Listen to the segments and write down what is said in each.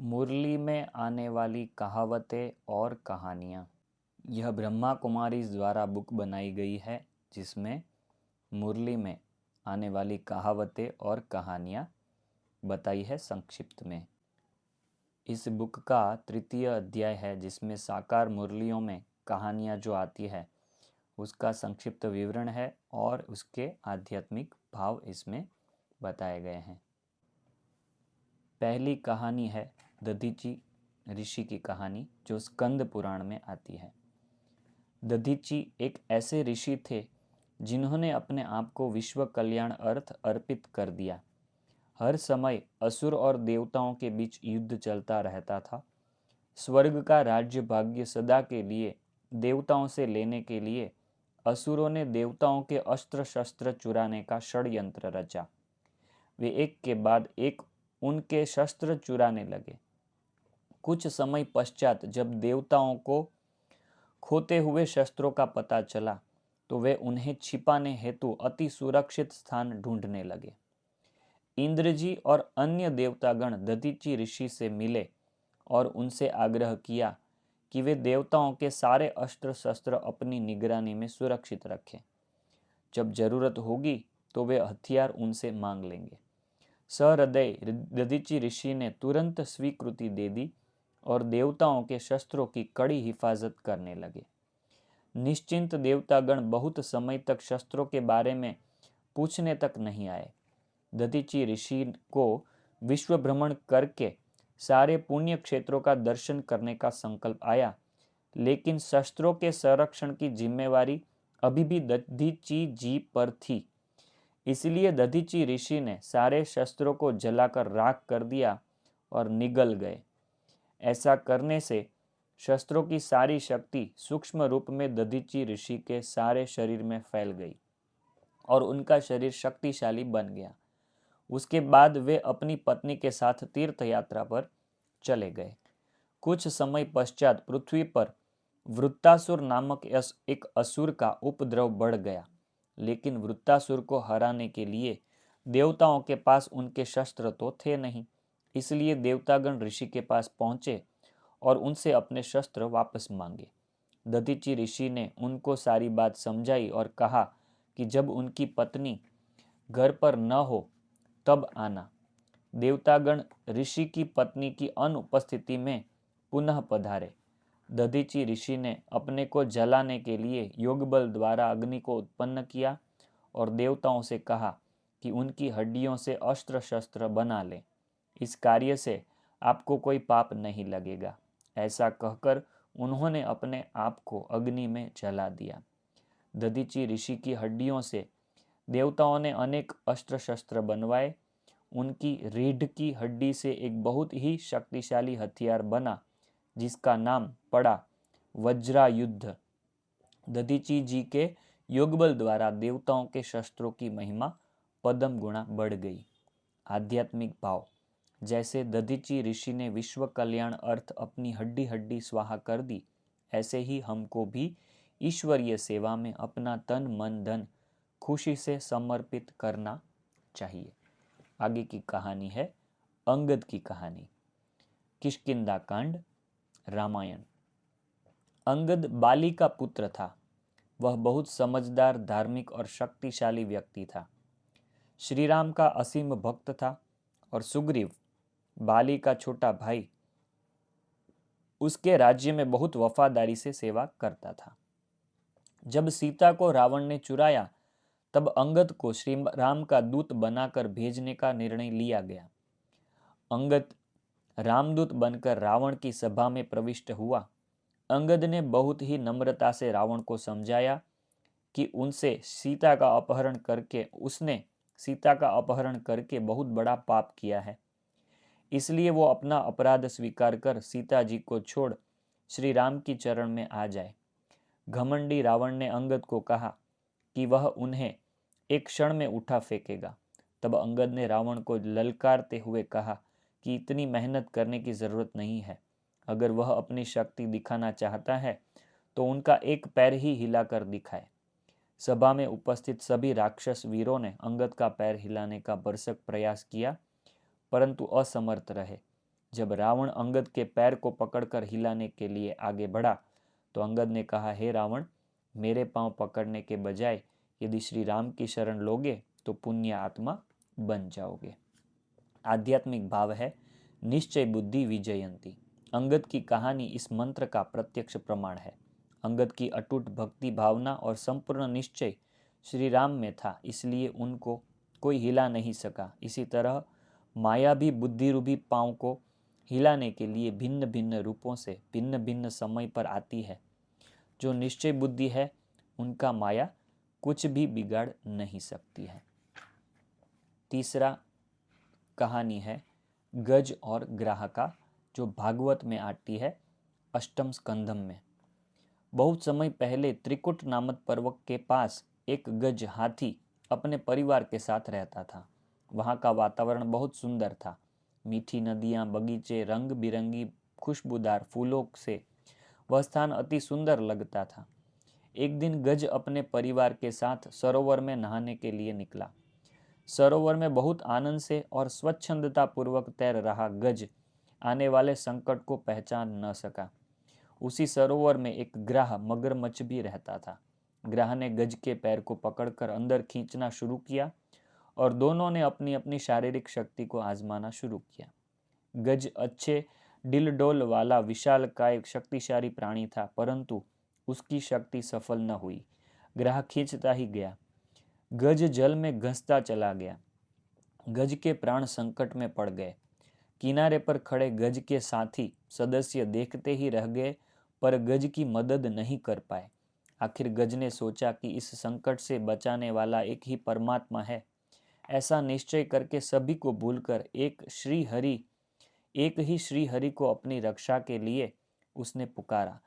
मुरली में आने वाली कहावतें और कहानियाँ। यह ब्रह्मा कुमारीज़ द्वारा बुक बनाई गई है जिसमें मुरली में आने वाली कहावतें और कहानियाँ बताई है संक्षिप्त में। इस बुक का तृतीय अध्याय है जिसमें साकार मुरलियों में कहानियाँ जो आती है उसका संक्षिप्त विवरण है और उसके आध्यात्मिक भाव इसमें बताए गए हैं। पहली कहानी है दधीची ऋषि की कहानी जो स्कंद पुराण में आती है। दधीची एक ऐसे ऋषि थे जिन्होंने अपने आप को विश्व कल्याण अर्थ अर्पित कर दिया। हर समय असुर और देवताओं के बीच युद्ध चलता रहता था। स्वर्ग का राज्य भाग्य सदा के लिए देवताओं से लेने के लिए असुरों ने देवताओं के अस्त्र शस्त्र चुराने का षड्यंत्र रचा। वे एक के बाद एक उनके शस्त्र चुराने लगे। कुछ समय पश्चात जब देवताओं को खोते हुए शस्त्रों का पता चला तो वे उन्हें छिपाने हेतु अति सुरक्षित स्थान ढूंढने लगे। इंद्र जी और अन्य देवतागण दधीची ऋषि से मिले और उनसे आग्रह किया कि वे देवताओं के सारे अस्त्र शस्त्र अपनी निगरानी में सुरक्षित रखें। जब जरूरत होगी तो वे हथियार उनसे मांग लेंगे। सहृदय दधीची ऋषि ने तुरंत स्वीकृति दे दी और देवताओं के शस्त्रों की कड़ी हिफाजत करने लगे। निश्चिंत देवतागण बहुत समय तक शस्त्रों के बारे में पूछने तक नहीं आए। दधीची ऋषि को विश्व भ्रमण करके सारे पुण्य क्षेत्रों का दर्शन करने का संकल्प आया, लेकिन शस्त्रों के संरक्षण की जिम्मेवारी अभी भी दधीची जी पर थी। इसलिए दधीची ऋषि ने सारे शस्त्रों को जलाकर राख कर दिया और निगल गए। ऐसा करने से शस्त्रों की सारी शक्ति सूक्ष्म रूप में दधीची ऋषि के सारे शरीर में फैल गई और उनका शरीर शक्तिशाली बन गया। उसके बाद वे अपनी पत्नी के साथ तीर्थ यात्रा पर चले गए। कुछ समय पश्चात पृथ्वी पर वृत्तासुर नामक एक असुर का उपद्रव बढ़ गया, लेकिन वृत्तासुर को हराने के लिए देवताओं के पास उनके शस्त्र तो थे नहीं। इसलिए देवतागण ऋषि के पास पहुंचे और उनसे अपने शस्त्र वापस मांगे। दधीची ऋषि ने उनको सारी बात समझाई और कहा कि जब उनकी पत्नी घर पर न हो तब आना। देवतागण ऋषि की पत्नी की अनुपस्थिति में पुनः पधारे। दधीची ऋषि ने अपने को जलाने के लिए योग बल द्वारा अग्नि को उत्पन्न किया और देवताओं से कहा कि उनकी हड्डियों से अस्त्र शस्त्र बना लें। इस कार्य से आपको कोई पाप नहीं लगेगा। ऐसा कहकर उन्होंने अपने आप को अग्नि में जला दिया। दधीची ऋषि की हड्डियों से देवताओं ने अनेक अस्त्र शस्त्र बनवाए। उनकी रीढ़ की हड्डी से एक बहुत ही शक्तिशाली हथियार बना जिसका नाम पड़ा वज्रायुद्ध। दधीची जी के योगबल द्वारा देवताओं के शस्त्रों की महिमा पदम गुणा बढ़ गई। आध्यात्मिक भाव। जैसे दधीची ऋषि ने विश्व कल्याण अर्थ अपनी हड्डी हड्डी स्वाहा कर दी, ऐसे ही हमको भी ईश्वरीय सेवा में अपना तन मन धन खुशी से समर्पित करना चाहिए। आगे की कहानी है अंगद की कहानी। किष्किंधा कांड, रामायण। अंगद बाली का पुत्र था। वह बहुत समझदार, धार्मिक और शक्तिशाली व्यक्ति था। श्री राम का असीम भक्त था और सुग्रीव, बाली का छोटा भाई, उसके राज्य में बहुत वफादारी से सेवा करता था। जब सीता को रावण ने चुराया तब अंगद को श्री राम का दूत बनाकर भेजने का निर्णय लिया गया। अंगद रामदूत बनकर रावण की सभा में प्रविष्ट हुआ। अंगद ने बहुत ही नम्रता से रावण को समझाया कि उसने सीता का अपहरण करके बहुत बड़ा पाप किया है, इसलिए वो अपना अपराध स्वीकार कर सीता जी को छोड़ श्री राम की चरण में आ जाए। घमंडी रावण ने अंगद को कहा कि वह उन्हें एक क्षण में उठा फेंकेगा। तब अंगद ने रावण को ललकारते हुए कहा कि इतनी मेहनत करने की जरूरत नहीं है। अगर वह अपनी शक्ति दिखाना चाहता है तो उनका एक पैर ही हिलाकर दिखाए। सभा में उपस्थित सभी राक्षस वीरों ने अंगद का पैर हिलाने का भरसक प्रयास किया, परंतु असमर्थ रहे। जब रावण अंगद के पैर को पकड़कर हिलाने के लिए आगे बढ़ा तो अंगद ने कहा, हे रावण, मेरे पांव पकड़ने के बजाय यदि श्री राम की शरण लोगे तो पुण्य आत्मा बन जाओगे। आध्यात्मिक भाव है निश्चय बुद्धि विजयंती। अंगद की कहानी इस मंत्र का प्रत्यक्ष प्रमाण है। अंगद की अटूट भक्ति भावना और संपूर्ण निश्चय श्री राम में था, इसलिए उनको कोई हिला नहीं सका। इसी तरह माया भी बुद्धि रूपी पांव को हिलाने के लिए भिन्न भिन्न रूपों से भिन्न भिन्न समय पर आती है। जो निश्चय बुद्धि है उनका माया कुछ भी बिगाड़ नहीं सकती है। तीसरा कहानी है गज और ग्राह का, जो भागवत में आती है अष्टम स्कंधम में। बहुत समय पहले त्रिकुट नामक पर्वत के पास एक गज हाथी अपने परिवार के साथ रहता था। वहाँ का वातावरण बहुत सुंदर था। मीठी नदियाँ, बगीचे, रंग बिरंगी खुशबूदार फूलों से वह स्थान अति सुंदर लगता था। एक दिन गज अपने परिवार के साथ सरोवर में नहाने के लिए निकला। सरोवर में बहुत आनंद से और स्वच्छंदता पूर्वक तैर रहा गज आने वाले संकट को पहचान न सका। उसी सरोवर में एक ग्राह मगरमच्छ भी रहता था। ग्राह ने गज के पैर को पकड़कर अंदर खींचना शुरू किया और दोनों ने अपनी अपनी शारीरिक शक्ति को आजमाना शुरू किया। गज अच्छे डिलडोल वाला विशालकाय शक्तिशाली प्राणी था, परंतु उसकी शक्ति सफल न हुई। ग्राह खींचता ही गया। गज जल में घसता चला गया। गज के प्राण संकट में पड़ गए। किनारे पर खड़े गज के साथी सदस्य देखते ही रह गए, पर गज की मदद नहीं कर पाए। आखिर गज ने सोचा कि इस संकट से बचाने वाला एक ही परमात्मा है। ऐसा निश्चय करके सभी को भूलकर एक ही श्री हरि को अपनी रक्षा के लिए उसने पुकारा।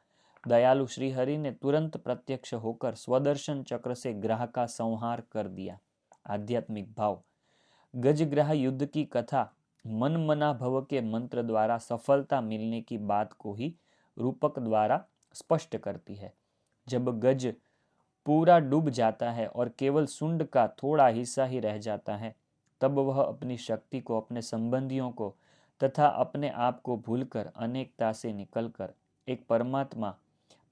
दयालु श्री हरि ने तुरंत प्रत्यक्ष होकर स्वदर्शन चक्र से ग्राह का संहार कर दिया। आध्यात्मिक भाव। गजग्राह युद्ध की कथा मन मना भव के मंत्र द्वारा सफलता मिलने की बात को ही रूपक द्वारा स्पष्ट करती है। जब गज पूरा डूब जाता है और केवल सुंड का थोड़ा हिस्सा ही रह जाता है, तब वह अपनी शक्ति को, अपने संबंधियों को तथा अपने आप को भूलकर अनेकता से निकलकर एक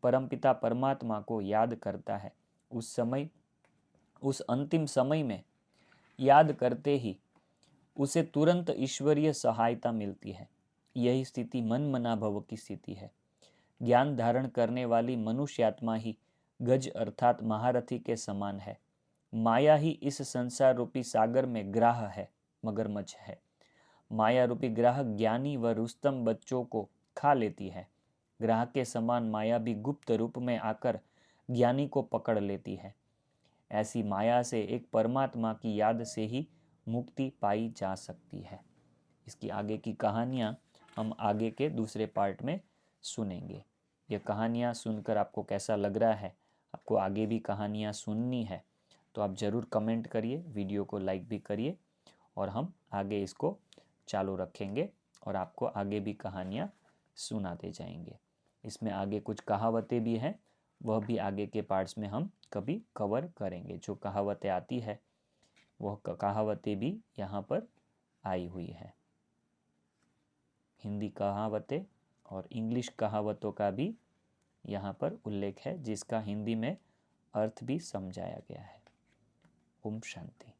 परमपिता परमात्मा को याद करता है। उस अंतिम समय में याद करते ही उसे तुरंत ईश्वरीय सहायता मिलती है। यही स्थिति मन मना भव की स्थिति है। ज्ञान धारण करने वाली मनुष्य आत्मा ही गज अर्थात महारथी के समान है। माया ही इस संसार रूपी सागर में ग्राह है, मगरमच्छ है। माया रूपी ग्राह ज्ञानी व रुस्तम बच्चों को खा लेती है। ग्राह के समान माया भी गुप्त रूप में आकर ज्ञानी को पकड़ लेती है। ऐसी माया से एक परमात्मा की याद से ही मुक्ति पाई जा सकती है। इसकी आगे की कहानियाँ हम आगे के दूसरे पार्ट में सुनेंगे। ये कहानियाँ सुनकर आपको कैसा लग रहा है? आपको आगे भी कहानियाँ सुननी है तो आप ज़रूर कमेंट करिए, वीडियो को लाइक भी करिए और हम आगे इसको चालू रखेंगे और आपको आगे भी कहानियाँ सुनाते जाएंगे। इसमें आगे कुछ कहावतें भी हैं, वह भी आगे के पार्ट्स में हम कभी कवर करेंगे। जो कहावतें आती है वह कहावतें भी यहाँ पर आई हुई है। हिंदी कहावतें और इंग्लिश कहावतों का भी यहाँ पर उल्लेख है, जिसका हिंदी में अर्थ भी समझाया गया है। ओम शांति।